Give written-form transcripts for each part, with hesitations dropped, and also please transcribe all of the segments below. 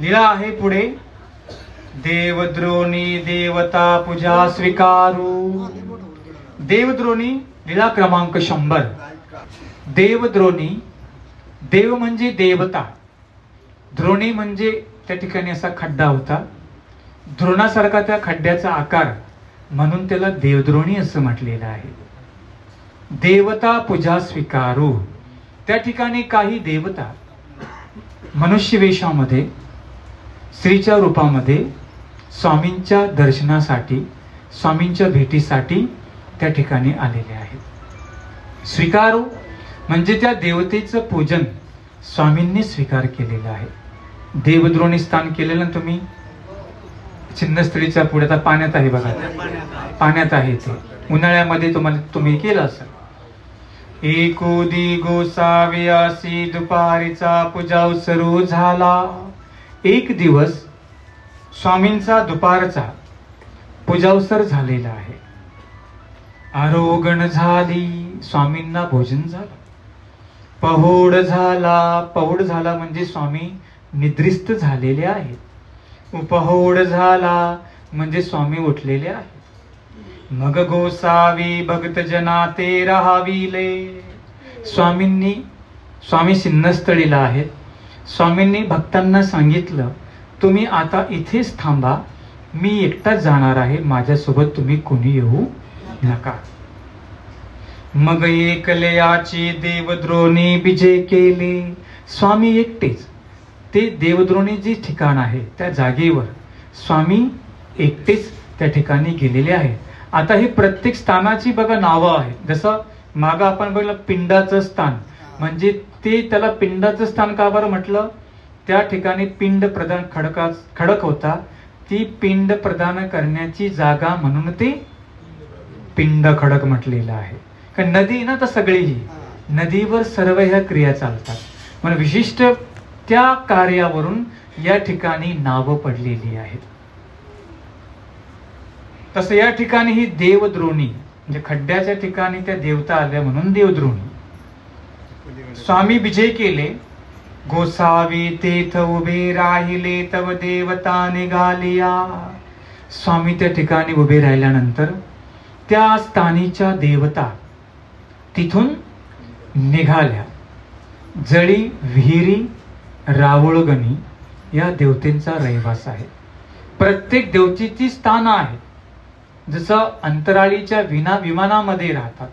लीला आहे पुढे, देवद्रोणी देवता पूजा स्वीकारू. देवद्रोणी लीला क्रमांक 100. देवद्रोणी, देव म्हणजे देवता, द्रोणी म्हणजे त्या ठिकाणी असा खड्डा होता, द्रोणासारखा त्या खड्ड्याचा आकार, म्हणून त्याला देवद्रोणी असं म्हटलेलं आहे. देवता पूजा स्वीकारू. त्या ठिकाणी काही देवता मनुष्य वेशामध्ये स्त्रीच्या रूपामध्ये स्वामींच्या दर्शनासाठी, स्वामींच्या भेटीसाठी त्या ठिकाणी आलेले आहेत. स्वीकारू म्हणजे त्या देवतेचं पूजन स्वामींनी स्वीकार केलेलं आहे. देवद्रोणी स्थान केलेलं ना तुम्ही. छिन्नस्थळीच्या पुढे आता पाण्यात आहे बघा, पाण्यात आहे ते. उन्हाळ्यामध्ये तुम्ही केलं असेल. एकोदी गोसावी असी दुपारीचा पूजा सुरू झाला. एक दिवस स्वामींचा दुपारचा पूजावसर झालेला आहे. आरोगण झाली, स्वामींना भोजन झालं. पहोड झाला, पहोड झाला म्हणजे स्वामी निद्रिस्त झालेले आहेत. उपहोड झाला म्हणजे स्वामी उठलेले आहेत. मग गोसावी भक्त जना ते राहाविले. स्वामी सिन्नस्थळीला आहेत. स्वामींनी भक्तांना सांगितलं, तुम्ही आता इथेच थांबा, मी एकटाच जाणार आहे, माझ्यासोबत तुम्ही कोणी येऊ नका. मग एकल्याची देवद्रोणी विजय केले. स्वामी एकटेच ते देवद्रोणी जे ठिकाण आहे त्या जागेवर स्वामी एकटेच त्या ठिकाणी गेलेले आहेत. आता हे प्रत्येक स्थानाची बघा नावं आहेत. जसं मागं आपण बघितलं पिंडाचं स्थान, म्हणजे ते त्याला पिंडाचं स्थान का बरं म्हटलं, त्या ठिकाणी पिंड प्रदान खडक होता, ती पिंड प्रदान करण्याची जागा म्हणून ते पिंड खडक म्हटलेलं आहे. कारण नदी ना तर सगळीही नदीवर सर्व ह्या क्रिया चालतात, म्हणून विशिष्ट त्या कार्यावरून या ठिकाणी नावं पडलेली आहेत. तसं या ठिकाणी ही देवद्रोणी म्हणजे खड्ड्याच्या ठिकाणी त्या देवता आल्या म्हणून देवद्रोणी. स्वामी विजय केले. गोसावी तेथ उभे राहिले तव देवता निघालिया. स्वामी त्या ठिकाणी उभे राहिल्यानंतर त्या स्थानीच्या देवता तिथून निघाल्या. जळी, विहिरी, रावळगणी या देवतेंचा रहिवास आहे. प्रत्येक देवतेची स्थानं आहेत. जसं अंतराळीच्या विमानामध्ये राहतात,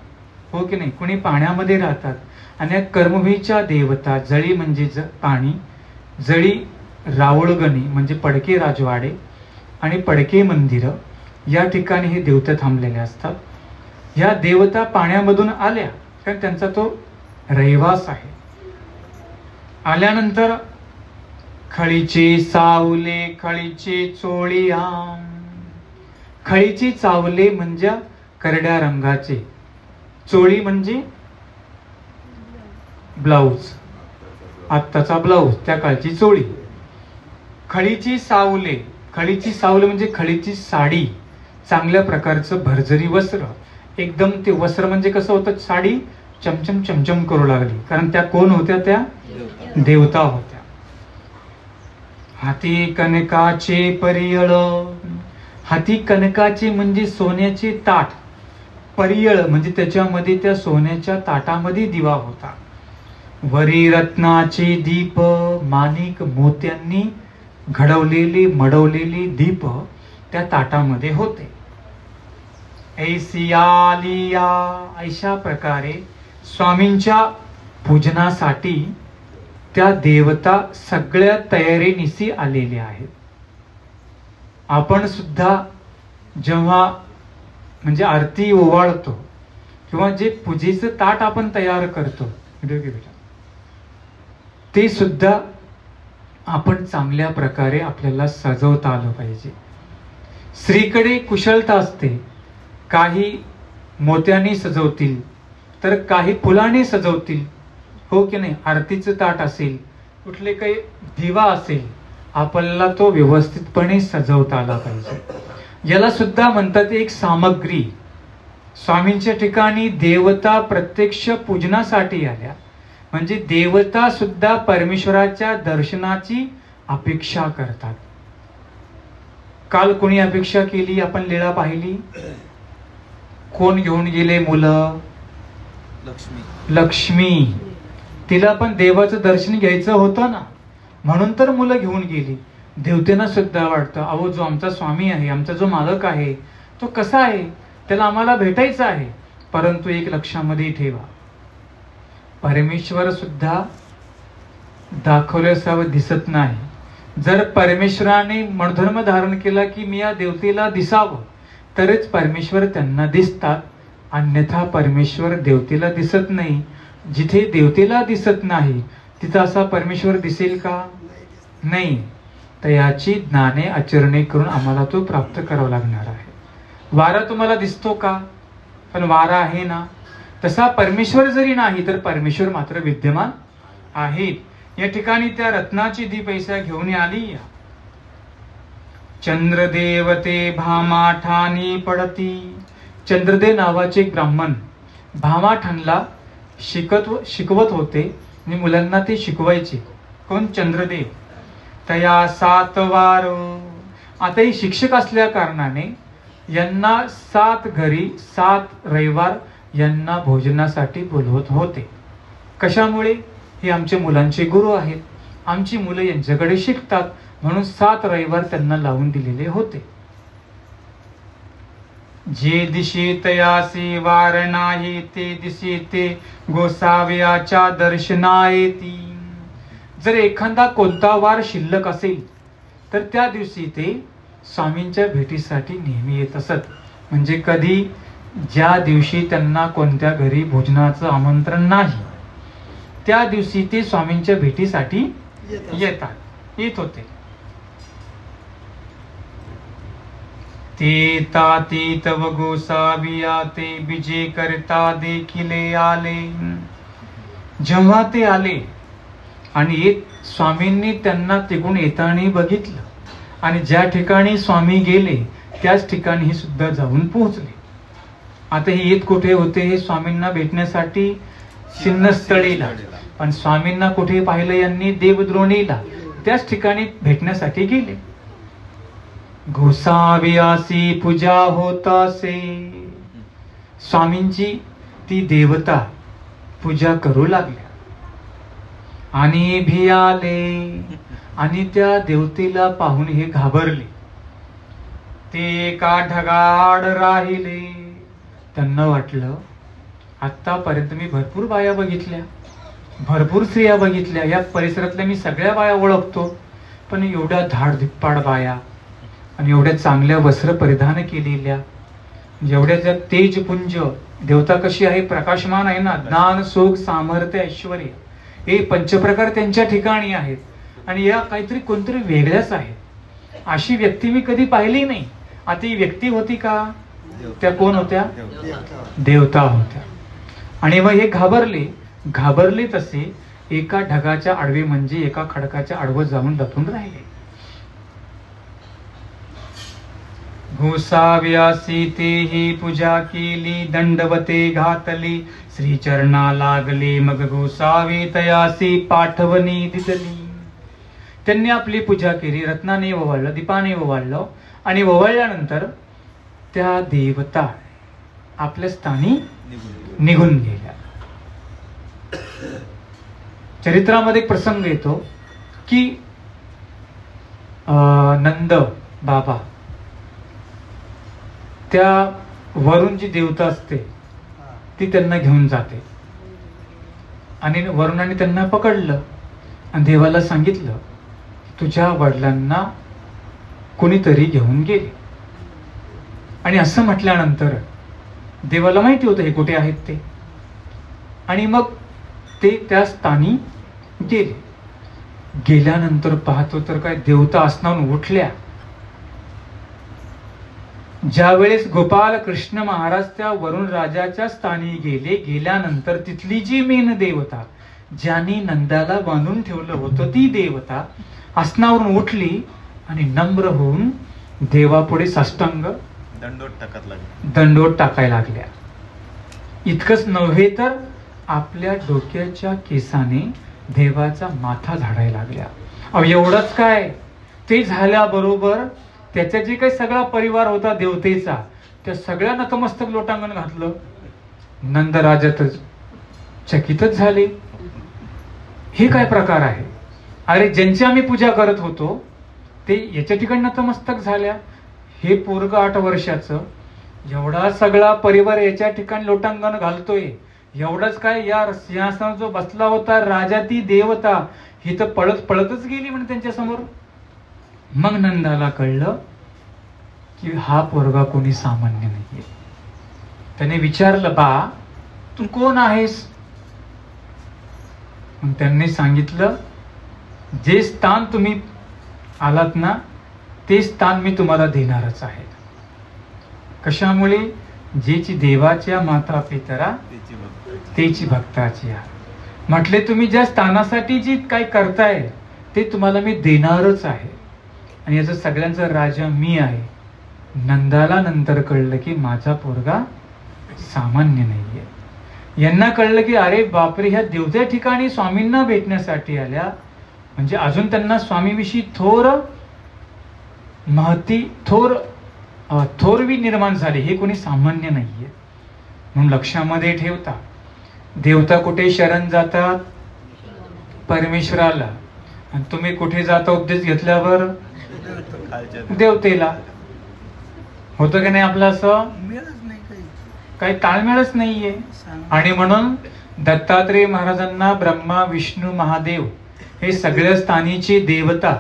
हो की नाही, कोणी पाण्यामध्ये राहतात. आणि कर्मभूमीच्या देवता जळी म्हणजे पाणी, जळी रावळगणी म्हणजे पडके राजवाडे आणि पडके मंदिरं, या ठिकाणी हे देवता थांबलेले असतात. ह्या देवता पाण्यामधून आल्या कारण त्यांचा तो रहिवास आहे. आल्यानंतर खळीचे सावले खळीचे चोळिया. खळीची चावले म्हणजे करड्या रंगाचे, चोळी म्हणजे ब्लाऊज, आत्ताचा ब्लाऊज, त्या काळची चोळी. खळीची सावले, खळीची सावले म्हणजे खळीची साडी, चांगल्या प्रकारचं भरजरी वस्त्र. एकदम ते वस्त्र म्हणजे कसं होतं, साडी चमचम चमचम करू लागली, कारण त्या कोण होत्या, त्या देवता होत्या. हाती कनकाचे परियळ. हाती कनकाचे म्हणजे सोन्याचे ताट, परियळ म्हणजे त्याच्यामध्ये त्या सोन्याच्या ताटामध्ये दिवा होता. वरी रत्नाचे दीप, माणिक मोत्यांनी घडवलेले मडवलेले दीप त्या ताटामध्ये होते. ऐसियालिया. अशा प्रकारे स्वामींच्या पूजनासाठी त्या देवता सगळ्या तयारीनिशी आलेल्या आहेत. आपण सुद्धा जेव्हा म्हणजे आरती ओवाळतो किंवा जे पूजेचं ताट आपण तयार करतो ते सुद्धा आपण चांगल्या प्रकारे आपल्याला सजवता आलं पाहिजे. स्त्रीकडे कुशलता असते, काही मोत्याने सजवतील तर काही फुलाने सजवतील, हो की नाही. आरतीचं ताट असेल, कुठले काही दिवा असेल, आपल्याला तो व्यवस्थितपणे सजवता आला पाहिजे. याला सुद्धा म्हणतात एक सामग्री. स्वामींच्या ठिकाणी देवता प्रत्यक्ष पूजनासाठी आल्या म्हणजे देवता सुद्धा परमेश्वराच्या दर्शनाची अपेक्षा करतात. काल कोणी अपेक्षा केली? आपण लीळा पाहिली. कोण घेऊन गेले मुलं? लक्ष्मी. तिला पण देवाचं दर्शन घ्यायचं होतं ना, म्हणून तर मुलं घेऊन गेली. देवतेना सुद्धा वाटतं, अहो जो आमचा स्वामी आहे, आमचा जो मालक आहे, तो कसा आहे, त्याला आम्हाला भेटायचं आहे. परंतु एक लक्षामध्ये ठेवा, परमेश्वर सुद्धा दाखवल्यासावं दिसत नाही. जर परमेश्वराने धर्म धारण केला की मी या देवतेला दिसावं, तरच परमेश्वर त्यांना दिसतात. अन्यथा परमेश्वर देवतेला दिसत नाही. जिथे देवतेला दिसत नाही तिथं असा परमेश्वर दिसेल का? नाही. तर याची ज्ञाने आचरणे करून आम्हाला तो प्राप्त करावा लागणार आहे. वारा तुम्हाला दिसतो का? पण वारा आहे ना. तसा परमेश्वर जरी नाही तर परमेश्वर मात्र विद्यमान आहेत. या ठिकाणी त्या रत्नाची दी पैसा घेऊन आली. चंद्रदेवते भामाठानी पडती. चंद्रदेव नावाचे एक ब्राह्मण भामाठाणला शिकवत होते आणि मुलांना ते शिकवायचे. कोण? चंद्रदेव. तया 7 वार. आता हे शिक्षक असल्या कारणाने यांना 7 घरी 7 रविवार यांना भोजनासाठी बोलवत होते. कशामुळे? हे आमच्या मुलांचे गुरु आहेत, आमची मुलं यांच्याकडे शिकतात, म्हणून 7 रविवार त्यांना लावून दिलेले होते. जे दिशे तयासी वार नाही ते दिसे ते गोसाव्याच्या दर्शनायेती. जर एखादा कोणता वार शिल्लक असेल तर त्या दिवशी ते स्वामींच्या भेटीसाठी नेहमी येत असत. म्हणजे कधी? ज्या दिवशी त्यांना कोणत्या घरी भोजनाचं आमंत्रण नाही त्या दिवशी ते स्वामींच्या भेटीसाठी येत होते. ते ताती तव गोसाविया ते बिजे करता देखिले आले. जेव्हा ते आले आणि स्वामींनी त्यांना तिकडून येताना बघितलं आणि ज्या ठिकाणी स्वामी गेले त्याच ठिकाणी हे सुद्धा जाऊन पोहोचले. आता हे येत कुठे होते? हे स्वामींना भेटण्यासाठी सिन्नस्थळीला. पण स्वामींना कुठे पाहिलं यांनी? देवद्रोणीला. त्याच ठिकाणी भेटण्यासाठी गेले. गोसाव्यासी पूजा होतासे. स्वामींची ती देवता पूजा करू लागल्या आणि भियाले. आणि त्या देवतेला पाहून हे घाबरले. ते का ढगाड राहिले. त्यांना वाटलं आतापर्यंत मी भरपूर बाया बघितल्या, भरपूर स्त्रिया बघितल्या, या परिसरातल्या मी सगळ्या बाया ओळखतो, पण एवढ्या धाडधिप्पाड बाया आणि एवढ्या चांगल्या वस्त्र परिधान केलेल्या, एवढ्या ज्या तेजपुंज. देवता कशी आहे? प्रकाशमान आहे ना. ज्ञान सुख सामर्थ्य ऐश्वर हे पंचप्रकार त्यांच्या ठिकाणी आहेत. आणि या काहीतरी कोणतरी वेगळ्याच आहेत. अशी व्यक्ती मी कधी पाहिली नाही. आता ही व्यक्ती होती का? त्या कोण होत्या? देवता होत्या. आणि मग हे घाबरले तसे एका ढगाच्या आडवे म्हणजे एका खडकाच्या आडवं जाऊन लपून राहिले. गोसाव्यासी तेही पूजा केली दंडवते घातली श्रीचरणा लागले मग गोसावी तयासी पाठवणी दिसली. त्यांनी आपली पूजा केली, रत्नाने ओवाळलं, दीपाने ओवाळलं आणि ओवाळल्यानंतर त्या देवता आपल्या स्थानी निघून गेल्या. चरित्रामध्ये एक प्रसंग येतो की नंद बाबा त्या वरुण जी देवता असते ती त्यांना घेऊन जाते आणि वरुणाने त्यांना पकडलं आणि देवाला सांगितलं तुझ्या वडिलांना कोणीतरी घेऊन गेले. आणि असं म्हटल्यानंतर देवाला माहिती होतं हे कुठे आहेत ते, आणि मग ते त्या स्थानी गेले. गेल्यानंतर पाहतो तर काय देवता आसनावरून उठल्या. ज्या वेळेस गोपाल कृष्ण महाराज त्या वरुण राजाच्या स्थानी गेल्यानंतर तिथली जी मेन देवता ज्याने नंदाला बांधून ठेवलं होतं ती देवता आसनावरून उठली आणि नम्र होऊन देवापुढे साष्टांग दंडोत टाकायला लागल्या. इतकंच नव्हे तर आपल्या डोक्याच्या केसाने देवाचा माथा झाडायला लागल्या अहो एवढंच काय, ते झाल्याबरोबर त्याचा जे काही सगळा परिवार होता देवतेचा, त्या सगळ्या नतमस्तक लोटांगण घातलं. नंदराजातच चकितच झाले. हे काय प्रकार आहे? अरे ज्यांची आम्ही पूजा करत होतो ते याच्या ठिकाणी नतमस्तक झाल्या. हे पोरग 8 वर्षाचं, एवढा सगळा परिवार याच्या ठिकाणी लोटांगण घालतोय. एवढंच काय, या सिंहासनावर जो बसला होता राजा, ती देवता ही तर पळत पळतच गेली म्हणे त्यांच्या समोर. मग नंदाला कळलं की हा पोरगा कोणी सामान्य नाहीये. त्याने विचारलं, बा तू कोण आहेस? मग त्यांनी सांगितलं, जे स्थान तुम्ही आलात ना ते स्थान मी तुम्हाला देणारच आहे. कशामुळे? जेची देवाच्या माता पितरा तेची भक्ताची आहे. म्हटले तुम्ही ज्या स्थानासाठी जी काय करताय ते तुम्हाला मी देणारच आहे. आणि याचा सगळ्यांचा राजा मी आहे. नंदाला नंतर कळलं की माझा पोरगा सामान्य नाहीये. यांना कळलं की अरे बापरे, ह्या देवत्या ठिकाणी स्वामींना भेटण्यासाठी आल्या, म्हणजे अजून त्यांना स्वामीविषयी थोरवी निर्माण झाली. हे कोणी सामान्य नाहीये म्हणून लक्षामध्ये ठेवता. देवता कुठे शरण जातात? परमेश्वराला. आणि तुम्ही कुठे जाता उपदेश घेतल्यावर? देवतेला. होतं की नाही आपलं असं? काही ताळमेळच नाहीये. आणि म्हणून दत्तात्रेय महाराजांना ब्रह्मा विष्णू महादेव हे सगळ्या स्थानीची देवता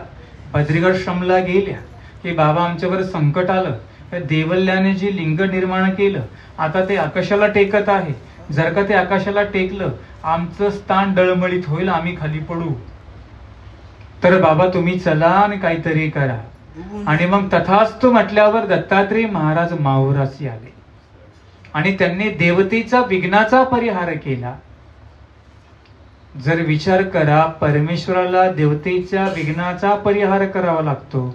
बद्रिकाश्रमला गेल्या की बाबा आमच्यावर संकट आलं, त्या देवल्याने जे लिंग निर्माण केलं आता ते आकाशाला टेकत आहे. जर का ते आकाशाला टेकलं आमचं स्थान डळमळीत होईल, आम्ही खाली पडू. तर बाबा तुम्ही चला आणि काहीतरी करा. आणि मग तथास्तु म्हटल्यावर दत्तात्रेय महाराज माहुरासी आले आणि त्यांनी देवतेचा विघ्नाचा परिहार केला. जर विचार करा, परमेश्वराला देवतेच्या विघ्नाचा परिहार करावा लागतो,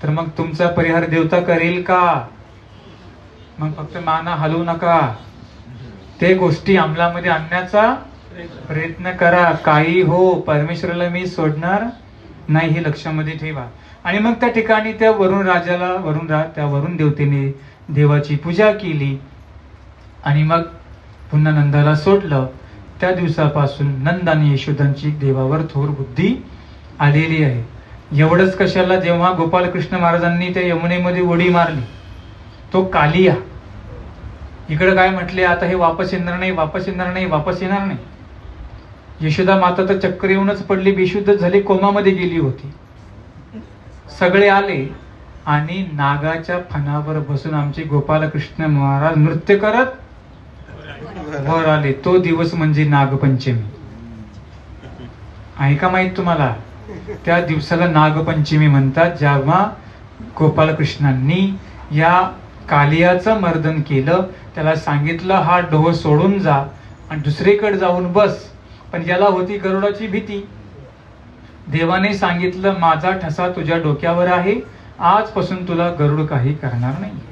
तर मग तुमचा परिहार देवता करेल का? मग फक्त माना हलवू नका, ते गोष्टी अंमलामध्ये आणण्याचा प्रयत्न करा. काही हो, परमेश्वराला मी सोडणार नाही, हे लक्षामध्ये ठेवा. आणि मग त्या ठिकाणी त्या वरुण राजाला त्या वरुण देवतेने देवाची पूजा केली आणि मग पुन्हा नंदाला सोडलं. त्या दिवसापासून नंद आणि यशोदांची देवावर थोर बुद्धी आलेली आहे. एवढंच कशाला, जेव्हा गोपालकृष्ण महाराजांनी त्या यमुनेमध्ये उडी मारली, तो कालिया इकडे काय म्हटले, आता हे वापस येणार नाही, वापस येणार नाही, वापस येणार नाही. यशोदा माता तर चक्कर येऊनच पडली, बेशुद्ध झाली, कोमामध्ये गेली होती. सगळे आले आणि नागाच्या फणावर बसून आमचे गोपालकृष्ण महाराज नृत्य करत वर आले. तो दिवस म्हणजे नागपंचमी. आहे का माहित तुम्हाला? त्या दिवसाला नागपंचमी म्हणतात, जेव्हा गोपालकृष्णांनी या कालियाचं मर्दन केलं. त्याला सांगितलं हा डोह सोडून जा आणि दुसरीकडे जाऊन बस, पण याला होती गरुडाची भीती. देवाने सांगितलं माझा ठसा तुझ्या डोक्यावर आहे, आजपासून तुला गरुड काही करणार नाहीये.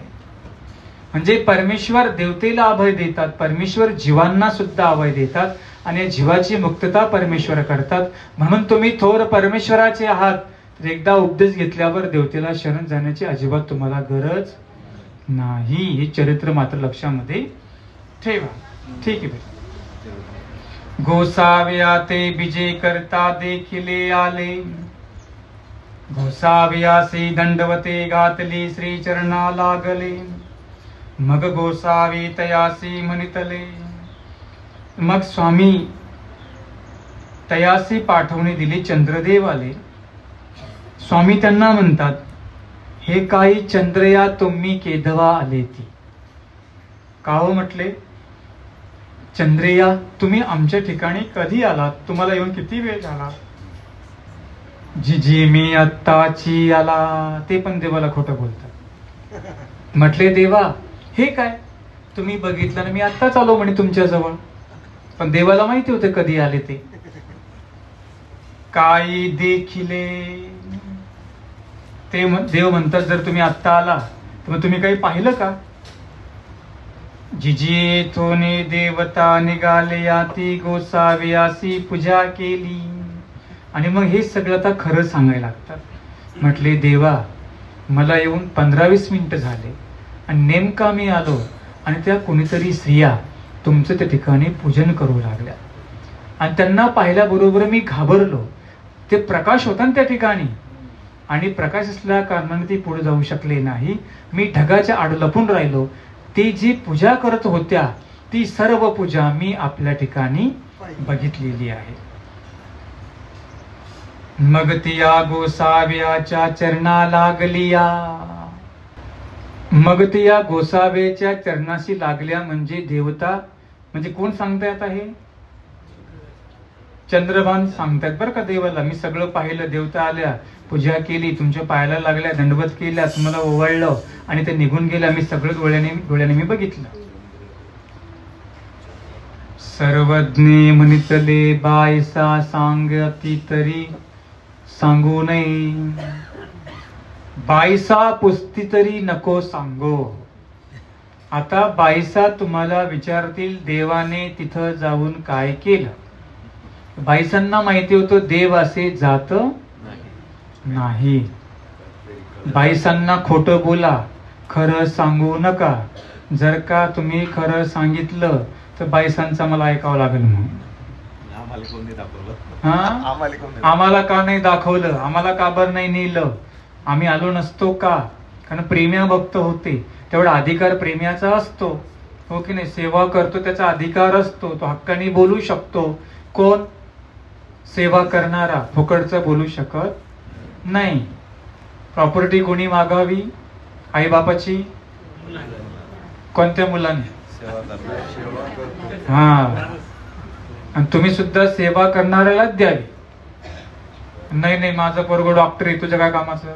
म्हणजे परमेश्वर देवतेला अभय देतात, परमेश्वर जीवांना सुद्धा अभय देतात आणि जीवाची मुक्तता परमेश्वर करतात. म्हणून तुम्ही थोर परमेश्वराचे आहात, तर एकदा उपदेश घेतल्यावर देवतेला शरण जाण्याची अजिबात तुम्हाला गरज नाही. हे चरित्र मात्र लक्षामध्ये ठेवा. ठीक आहे. गोसाव्या ते विजय करता देखिले आले, गोसाव्यासी दंडवते घातली श्री चरणा लागले, मग गोसावी तयासी म्हणितले. मग स्वामी तयासी पाठवणी दिली, चंद्रदेव आले. स्वामी त्यांना म्हणतात, हे काही चंद्रया तुम्ही केदवा आले ती. का हो म्हटले, चंद्रया तुम्ही आमच्या ठिकाणी कधी आलात? तुम्हाला येऊन किती वेळ झाला? जी मी आत्ताची आला. ते पण देवाला खोटं बोलतात. म्हटले देवा हे काय, तुम्ही बघितलं ना, मी आत्ताच आलो म्हणे तुमच्या जवळ. पण देवाला माहिती होते कधी आले ते. काही देखिले, ते देव म्हणतात जर तुम्ही आत्ता आला तर मग तुम्ही काही पाहिलं का? जिजेथोने देवता निघाले याती, गोसाव्यासी पूजा केली, आणि मग हे सगळं आता खरं सांगायला लागतात. म्हटले देवा, मला येऊन 15-20 मिनिटं झाले आणि नेमका मी आलो आणि त्या कोणीतरी स्त्रिया तुमचं त्या ठिकाणी पूजन करू लागल्या आणि त्यांना पाहिल्याबरोबर मी घाबरलो. ते प्रकाश होता ना त्या ठिकाणी, आणि प्रकाश असल्या कारणाने ती पुढे जाऊ शकले नाही. मी ढगाच्या आड लपून राहिलो. ती जी पूजा करत होत्या ती सर्व पूजा मी आपल्या ठिकाणी बघितलेली आहे. मग तिया गोसाव्याच्या चरणा लागलिया. मग तिया गोसाव्याच्या चरणाशी लागल्या म्हणजे देवता, म्हणजे कोण सांगताय आता हे? चंद्रभान सांगतायत बरं का देवाला. मी सगळं पाहिलं, देवता आल्या, पूजा केली, तुमच्या पायाला लागल्या, दंडवत केल्या, तुम्हाला ओवाळलं आणि ते निघून गेल्या. मी सगळं डोळ्याने मी बघितलं. सर्वज्ञे म्हणितले बायसा सांगती तरी सांगू नये. बायसा पुसती तरी नको सांगो. आता बायसा तुम्हाला विचारतील देवाने तिथं जाऊन काय केलं. बायसांना माहिती होतं देव असे जात नाही. बायसांना खोटं बोला, खरं सांगू नका. जर का तुम्ही खरं सांगितलं तर बायसांचा मला ऐकावं लागेल. म्हणून आम्हाला का नाही दाखवलं, आम्हाला का बरं नाही नेलं, आम्ही आलो नसतो का? कारण प्रेम्या भक्त होते, तेवढा अधिकार प्रेम्याचा असतो, हो की नाही? सेवा करतो त्याचा अधिकार असतो, तो हक्काने बोलू शकतो. कोण? सेवा करणारा. फुकटचं बोलू शकत नाही. प्रॉपर्टी कोणी मागावी? आई बापाची. कोणत्या मुलांनी? हा, आणि तुम्ही सुद्धा सेवा करणाऱ्यालाच द्यावी. नाही नाही, माझं पोरगं डॉक्टर आहे, तुझ्या काय कामाचं?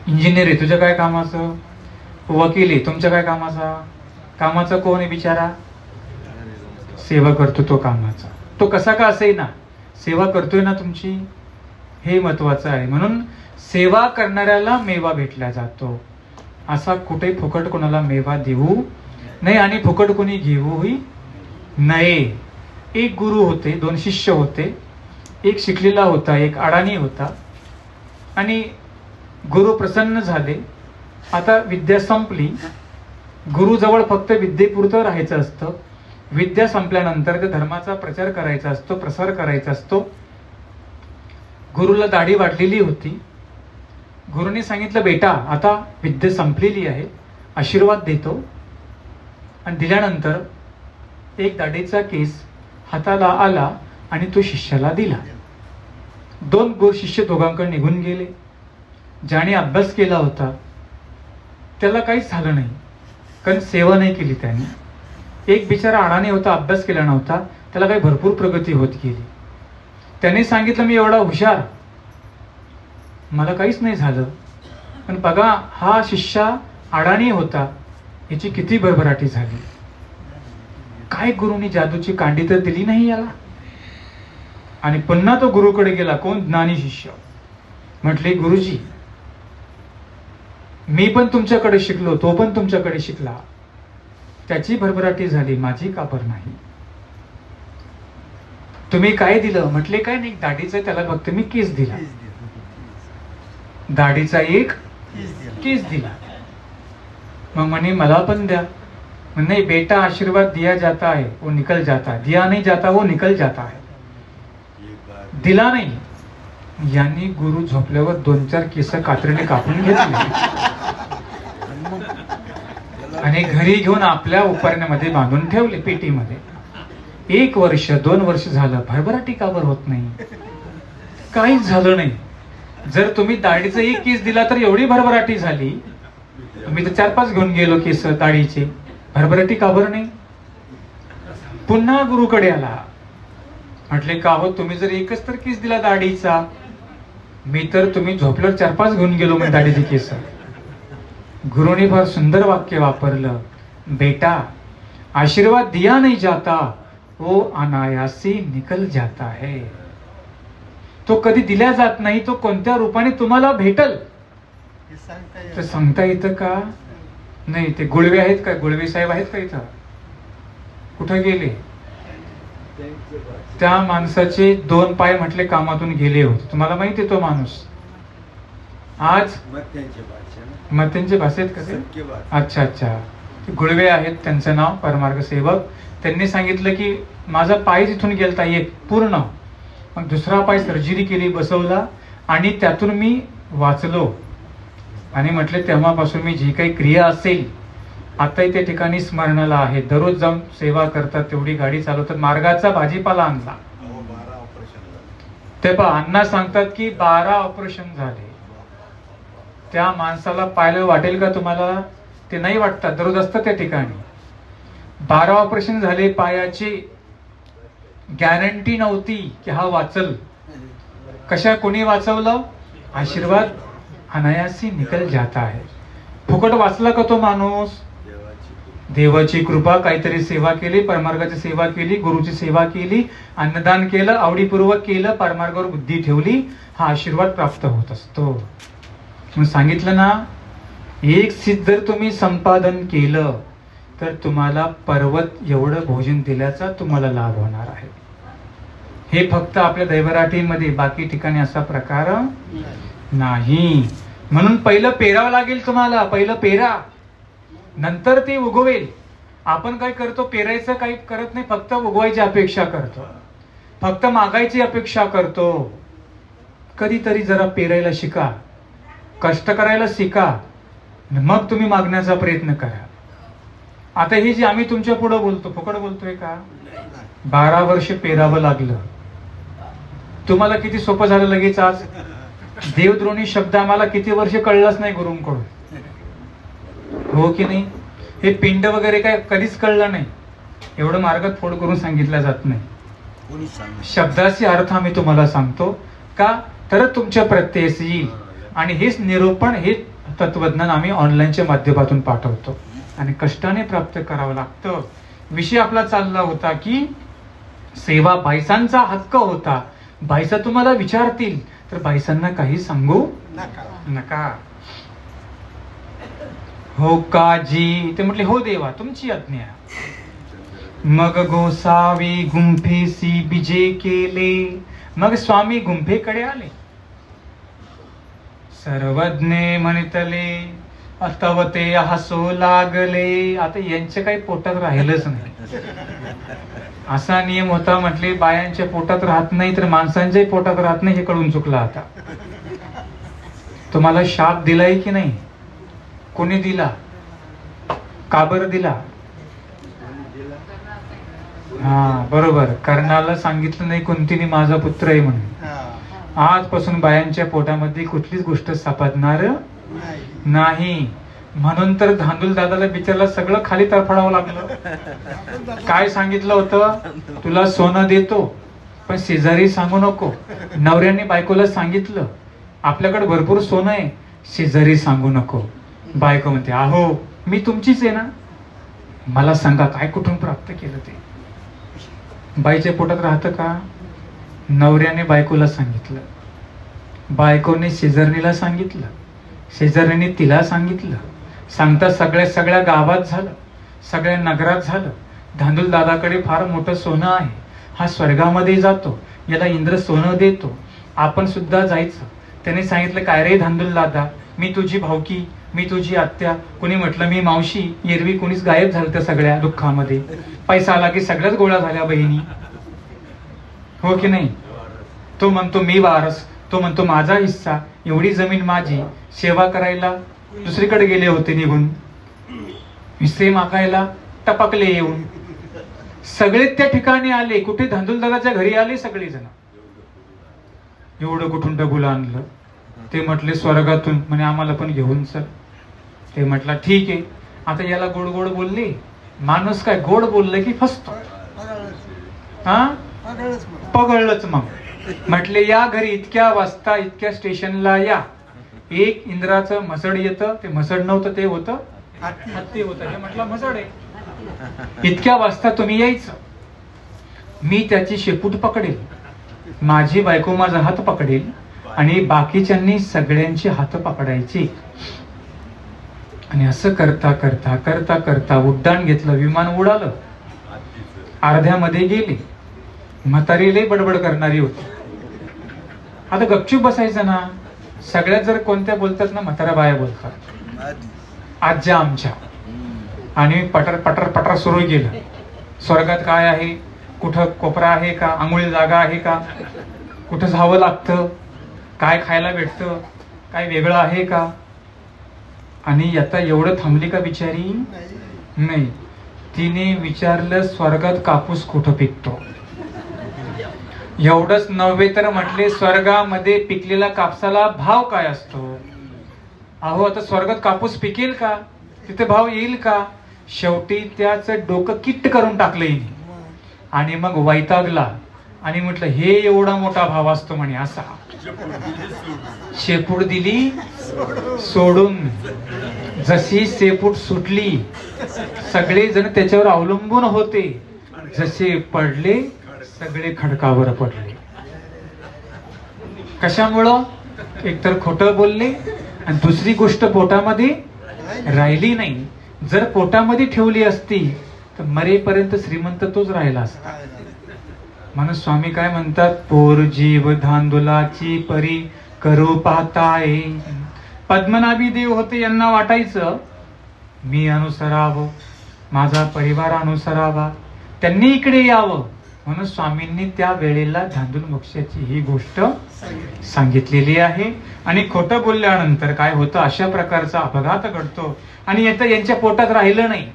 इंजिनियर आहे, तुझ्या काय कामाचं? वकील आहे, तुमच्या काय कामाचा? कामाचा कोण आहे बिचारा? सेवा करतो तो कामाचा. तो कसा का असे ना, सेवा करतोय ना तुमची, हे महत्वाचं आहे. म्हणून सेवा करणाऱ्याला मेवा भेटला जातो. असा कुठे फुकट कोणाला मेवा देऊ नाही आणि फुकट कोणी घेऊही नये. एक गुरु होते, 2 शिष्य होते. एक शिकलेला होता, एक अडाणी होता. आणि गुरु प्रसन्न झाले. आता विद्या संपली. गुरुजवळ फक्त विद्येपुरतं राहायचं असतं. विद्या संपल्यानंतर त्या धर्माचा प्रचार करायचा असतो, प्रसार करायचा असतो. गुरुला दाढी वाढलेली होती. गुरुने सांगितलं, बेटा आता विद्या संपलेली आहे, आशीर्वाद देतो. आणि दिल्यानंतर एक दाढीचा केस हाताला आला आणि तो शिष्याला दिला. 2 शिष्य दोघांकडे निघून गेले. ज्याने अभ्यास केला होता त्याला काहीच झालं नाही, कारण सेवा नाही केली त्याने. एक बिचारा अडाणी होता, अभ्यास केला नव्हता, त्याला काही भरपूर प्रगती होत गेली. त्याने सांगितलं, मी एवढा हुशार, मला काहीच नाही झालं. पण बघा, हा शिष्य अडाणी होता, याची किती भरभराटी झाली. काय गुरुनी जादूची कांडी तर दिली नाही याला. आणि पुन्हा तो गुरुकडे गेला. कोण? ज्ञानी शिष्य. म्हटले, गुरुजी मी पण तुमच्याकडे शिकलो, तो पण तुमच्याकडे शिकला, त्याची भरभराटी झाली, माझी का बरं नाही? तुम्ही काय दिलं? म्हटले, काय नाही, दाढीचा त्याला फक्त मी केस दिला. दाढीचा एक केस दिला. मग म्हणे मला पण द्या. नहीं बेटा, आशीर्वाद दिया जाता है वो निकल जाता है, दिया नहीं जाता वो निकल जाता है. दिला नाही. यांनी गुरु झोपल्यावर 2-4 केस कात्रीने कापून घेतले आणि घरी घेऊन आपल्या उपरण्यामध्ये बांधून ठेवले, पेटीमध्ये. 1 वर्ष 2 वर्ष झालं, भरभराटी का बरं होत नाही? काहीच झालं नाही. जर तुम्ही दाढीचा एक केस दिला तर एवढी भरभराटी झाली. मी तर 4-5 घेऊन गेलो केस दाढीचे, भरभराटी का बरं नाही? पुन्हा गुरुकडे आला. म्हटले, का हो, तुम्ही जर एकच तर केस दिला दाढीचा, मी तर तुम्ही झोपल्यावर 4-5 घेऊन गेलो म्हणजे दाढीचे केस. गुरुने फार सुंदर वाक्य वापरलं, बेटा आशीर्वाद दिया नहीं जाता वो अनायासी निकल जाता है. तो कधी दिल्या जात नाही, तो कोणत्या रूपाने तुम्हाला भेटल तर सांगता येतं का? नाही. ते गुळवे आहेत का? गुळवे साहेब आहेत का इथं? कुठे गेले? त्या माणसाचे 2 पाय म्हटले कामातून गेले होते. तुम्हाला माहिती आहे तो माणूस आज मत्यांचे भाषेत कसे. अच्छा अच्छा, गुळवे आहेत त्यांचं नाव, परमार्ग सेवक. त्यांनी सांगितलं की माझा पाय तिथून गेलता एक पूर्ण, मग दुसरा पाय सर्जरी केली, बसवला आणि त्यातून मी वाचलो. आणि म्हटले तेव्हापासून मी जी काही क्रिया असेल आताही त्या ठिकाणी स्मरणाला आहे. दररोज जाऊन सेवा करतात, तेवढी गाडी चालवतात, मार्गाचा भाजीपाला आणला. ते पहा अण्णा सांगतात की 12 ऑपरेशन झाले. त्या माणसाला पाहायला वाटेल का तुम्हाला? ते नाही वाटतात, दररोज असतात त्या ठिकाणी. 12 ऑपरेशन झाले पायाची, गॅरंटी नव्हती की हा वाचल. कशा कोणी वाचवलं? आशीर्वाद अनायासी निकल जाता है. फुकट वाचला का तो माणूस? देवाची कृपा, काहीतरी सेवा केली, परमार्गाची सेवा केली, गुरुची सेवा केली, अन्नदान केलं, आवडीपूर्वक केलं, परमार्गावर बुद्धी ठेवली, हा आशीर्वाद प्राप्त होत असतो. म्हणून सांगितलं ना, एक सिद्ध जर तुम्ही संपादन केलं तर तुम्हाला पर्वत एवढं भोजन दिल्याचा तुम्हाला लाभ होणार आहे. हे फक्त आपल्या दैवराटीमध्ये, बाकी ठिकाणी असा प्रकार नाही. म्हणून पहिलं पेरावं लागेल तुम्हाला, पहिलं पेरा, नंतर ते उगवेल. आपण काय करतो? पेरायचं काही करत नाही, फक्त उगवायची अपेक्षा करतो, फक्त मागायची अपेक्षा करतो. कधीतरी जरा पेरायला शिका, कष्ट करायला शिका, मग तुम्ही मागण्याचा प्रयत्न करा. आता हे जे आम्ही तुमच्या पुढे बोलतो, फुकट बोलतोय का? 12 वर्ष पेरावं लागलं. तुम्हाला किती सोपं झालं लगेच आज? देवद्रोणी शब्द आम्हाला किती वर्ष कळलाच नाही गुरुंकडून, हो की नाही? हे पिंड वगैरे काय कधीच कळलं नाही. एवढं मार्गात फोड करून सांगितलं जात नाही. शब्दाचे अर्थ आम्ही तुम्हाला सांगतो का, तर तुमच्या प्रत्ययस येईल. आणि हेच निरूपण, हे तत्वज्ञान आम्ही ऑनलाईनच्या माध्यमातून पाठवतो आणि कष्टाने प्राप्त करावं लागतं. विषय आपला चालला होता की सेवा बायसांचा हक्क होता. बायसा तुम्हाला विचारतील तर बायसांना काही सांगू नका. हो काजी? ते म्हटले हो देवा, तुमची आज्ञा. मग गोसावी गुंफेसी बिजे केले. मग स्वामी गुंफेकडे आले. सर्वज्ञ म्हणतले तव ते हसू लागले. आता यांच्या काही पोटात राहिलंच नाही. असा नियम होता, म्हटले बायांच्या पोटात राहत नाही तर माणसांच्याही पोटात राहत नाही, हे कळून चुकलं. आता तुम्हाला शाप दिलाय की नाही? कोणी दिला? का बरं दिला? हा बरोबर, कर्णाला सांगितलं नाही कुंतीने माझा पुत्र आहे म्हणून. आजपासून बायांच्या पोटामध्ये कुठलीच गोष्ट सापडणार नाही. म्हणून तर धांदूल दादाला बिचारला सगळं खाली तरफडावं लागलं. काय सांगितलं होतं? तुला सोनं देतो पण शेजारी सांगू नको. नवऱ्याने बायकोला सांगितलं आपल्याकडे भरपूर सोनं आहे, शेजारी सांगू नको. बायको म्हणते अहो मी तुमचीच आहे ना, मला सांगा काय कुठून प्राप्त केलं ते. बाईच्या पोटात राहतं का? नवऱ्याने बायकोला सांगितलं, बायकोने शेजारणीला सांगितलं, शेजारणीने तिला सांगितलं. सांगता सगळ्या गावात झालं, सगळ्या नगरात झालं. धांदूल दादाकडे फार मोठं सोनं आहे, हा स्वर्गामध्ये जातो, याला इंद्र सोनं देतो, आपण सुद्धा जायचं. त्याने सांगितलं काय रे धांदूल दादा, मी तुझी भावकी, मी तुझी आत्या. कोणी म्हटलं मी मावशी. एरवी कोणीच गायब झालं त्या सगळ्या दुःखामध्ये. पैसा आला की सगळ्याच गोळ्या झाल्या बहिणी, हो की नाही? तो म्हणतो मी वारस, तो म्हणतो माझा हिस्सा, एवढी जमीन माझी. सेवा करायला दुसरीकडे गेले होते निघून, हिस्से मागायला टपकले येऊन. सगळे त्या ठिकाणी आले. कुठे? धांदूल दादाच्या घरी आले सगळेजण. एवढं कुठून डबुला आणलं? ते म्हटले स्वर्गातून. म्हणे आम्हाला पण घेऊन चल. ते म्हटलं ठीक आहे. आता याला गोड गोड बोलले. माणूस काय गोड बोललं की फसतो, हा पगळलंच. मग म्हटले या घरी इतक्या वाजता इतक्या स्टेशनला या. एक इंद्राचं म्हसड येतं, ते म्हसड नव्हतं, ते होतं हत्ती होतं. हे म्हटलं म्हसड आहे, इतक्या वाजता तुम्ही यायचं. मी त्याची शेपूट पकडेल, माझी बायको माझा हात पकडेल आणि बाकीच्यांनी सगळ्यांची हात पकडायची. आणि असं करता करता करता करता उड्डाण घेतलं. विमान उडालं, अर्ध्यामध्ये गेले. म्हातारी लई बडबड करणारी होती. आता गपचूप बसायचं ना. सगळ्यात जर कोणत्या बोलतात ना, म्हाताऱ्या बाया बोलतात, आज्या आमच्या. आणि पटर पटर पटर सुरू केलं. स्वर्गात काय आहे, कुठं कोपरा आहे का, आंघोळी जागा आहे का, कुठं जावं लागतं, काय खायला भेटतं, काय वेगळं आहे का. आणि आता एवढं थांबली का बिचारी? नाही. तिने विचारलं स्वर्गात कापूस कुठं पिकतो. एवढंच नव्हे तर म्हटले स्वर्गामध्ये पिकलेला कापसाला भाव काय असतो. अहो आता स्वर्गात कापूस पिकेल का, तिथे भाव येईल का. शेवटी त्याचं डोकं किट्ट करून टाकलं हिने. आणि मग वैतागला आणि म्हटलं हे एवढा मोठा भाव असतो म्हणे असा. शेपूट दिली सोडून. जशी शेपूट सुटली सगळे जण त्याच्यावर अवलंबून होते. जसे पडले सगळे खडकावर पडले. कशामुळं? एकतर खोटं बोलले आणि दुसरी गोष्ट पोटामध्ये राहिली नाही. जर पोटामध्ये ठेवली असती तर मरेपर्यंत श्रीमंत तोच राहिला असता. म्हणून स्वामी काय म्हणतात, पोर जीव धांदुलाची परी करू पाहताय. पद्मनाभी देव होते, यांना वाटायचं मी अनुसरावं, माझा परिवार अनुसरावा, त्यांनी इकडे यावं. म्हणून स्वामींनी त्या वेळेला धांदूल मोक्षाची ही गोष्ट सांगितलेली आहे. आणि खोटं बोलल्यानंतर काय होतं, अशा प्रकारचा अपघात घडतो. आणि आता यांच्या पोटात राहिलं नाही,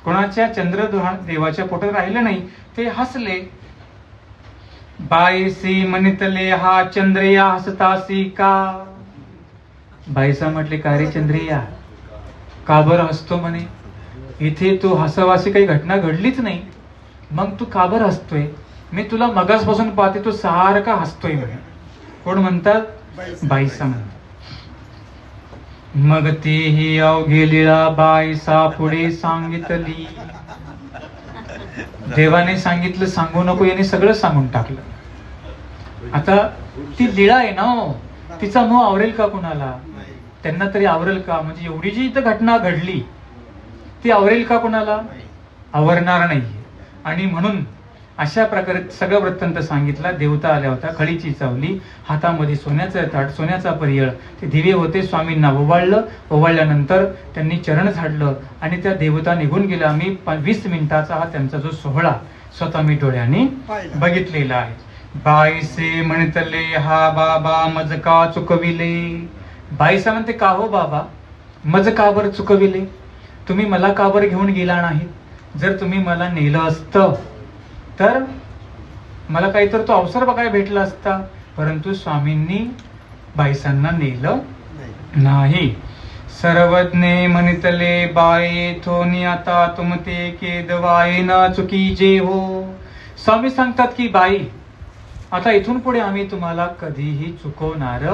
कोणाच्या चंद्रदेवाच्या पोटात राहिलं नाही. ते हसले. बाईसी म्हणितले हा चंद्रया हसतासी का. बाईसा म्हटले का रे चंद्रया, का बरं हसतो म्हणे. इथे तू हसावासी काही घटना घडलीच नाही, मग तू का बरं हसतोय. मी तुला मगासपासून पाहते तू सारखा हसतोय म्हणे. कोण म्हणतात? बाईसा म्हणतात. मग तेही अवघे लीळा बाईसा पुढे सांगितली. देवाने सांगितलं सांगू नको, याने सगळं सांगून टाकलं. आता ती लीळा आहे ना, तिचा मोह आवरेल का कुणाला? त्यांना तरी आवरेल का? म्हणजे एवढी जी इथं घटना घडली ती आवरेल का कुणाला? आवरणार नाही. आणि म्हणून अशा प्रकारे सगळं वृत्तांत सांगितला. देवता आल्या होत्या, खळीची चावली, हातामध्ये सोन्याचं ताट, सोन्याचा परियळ, ते दिवे होते. स्वामींना ओवाळलं. ओवाळल्यानंतर त्यांनी चरण झाडलं आणि त्या देवता निघून गेल्या. आम्ही 20 मिनिटाचा हा त्यांचा जो सोहळा स्वतः मी डोळ्यांनी बघितलेला आहे. बाईसे म्हणतले हा बाबा मज का चुकविले. बाईसा म्हणते का हो बाबा, मज का बरं चुकविले. तुम्ही मला का बरं घेऊन गेला नाही. जर तुम्ही मला नेलं असतं तर मला काहीतरी तो अवसर बघायला भेटला असता. परंतु स्वामींनी बाईसांना नेलं नाही. सर्वज्ञे म्हणितले बाये थोनी आता तुमते केदवाये ना चुकी जे हो. स्वामी सांगतात की बाई, आता इथून पुढे आम्ही तुम्हाला कधीही चुकवणार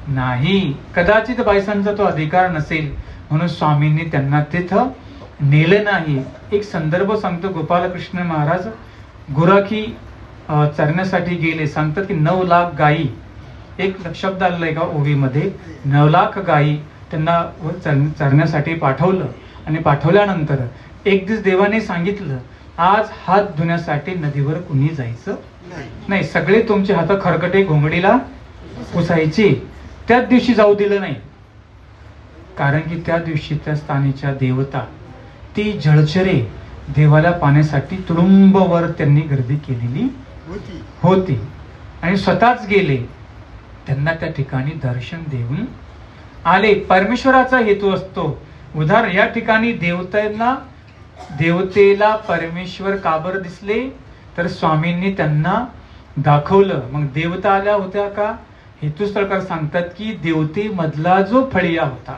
नाही. कदाचित बाईसांचा तो अधिकार नसेल म्हणून स्वामींनी त्यांना तिथं नेलं नाही. एक संदर्भ सांगतो. गोपालकृष्ण महाराज गुराखी चरण्यासाठी गेले. सांगतात की 9 लाख गायी, एक शब्द आलेला आहे का ओवीमध्ये, 9 लाख गायी त्यांना चरण्यासाठी पाठवलं. आणि पाठवल्यानंतर एक दिवस देवाने सांगितलं आज हात धुण्यासाठी नदीवर कुणी जायचं नाही. सगळे तुमचे हात खरकटे घोंगडीला पुसायचे. त्याच दिवशी जाऊ दिलं नाही. कारण की त्या दिवशी त्या स्थानीच्या देवता ती जळचरे देवाला पाण्यासाठी तुडुंब वर त्यांनी गर्दी केलेली होती. आणि स्वतःच गेले. त्यांना त्या ठिकाणी दर्शन देऊन आले. परमेश्वराचा हेतू असतो. उदाहरण या ठिकाणी देवतेला परमेश्वर का बरं दिसले तर स्वामींनी त्यांना दाखवलं. मग देवता आल्या होत्या का? हेतुस्थळकार सांगतात की देवतेमधला जो फळिया होता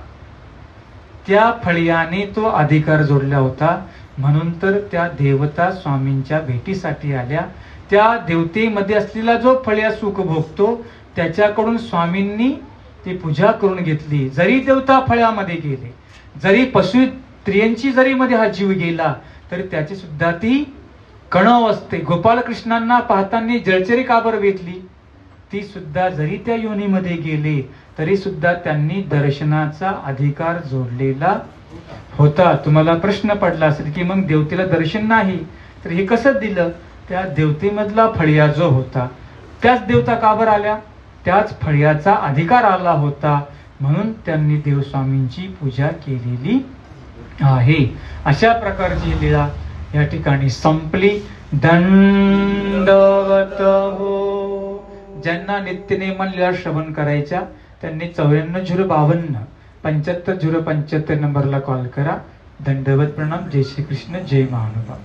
त्या फळियाने तो अधिकार जोडला होता. म्हणून तर त्या देवता स्वामींच्या भेटीसाठी आल्या. त्या देवतेमध्ये असलेला जो फळिया सुख भोगतो त्याच्याकडून स्वामींनी ती पूजा करून घेतली. जरी देवता फळ्यामध्ये गेले, जरी पशु स्त्रियांची जरी मध्ये हा जीव गेला तरी त्याची सुद्धा ती कणव असते. गोपालकृष्णांना पाहताना जळचरी का बरं वेचली, ती सुद्धा जरी त्या योनीमध्ये गेले तरी सुद्धा त्यांनी दर्शनाचा अधिकार जोडलेला होता. तुम्हाला प्रश्न पडला असेल की मग देवतेला दर्शन नाही तर हे कसं दिलं. त्या देवतेमधला फळिया जो होता त्याच देवता का बरं आल्या? त्याच फळियाचा अधिकार आला होता म्हणून त्यांनी देवस्वामींची पूजा केलेली आहे. अशा प्रकारची लीळा या ठिकाणी संपली. दंडवत हो. ज्यांना नित्यनेमान लीळा श्रवण करायच्या त्यांनी 94 052 75 075 नंबरला कॉल करा. दंडवत प्रणाम. जय श्री कृष्ण. जय महानुभाव.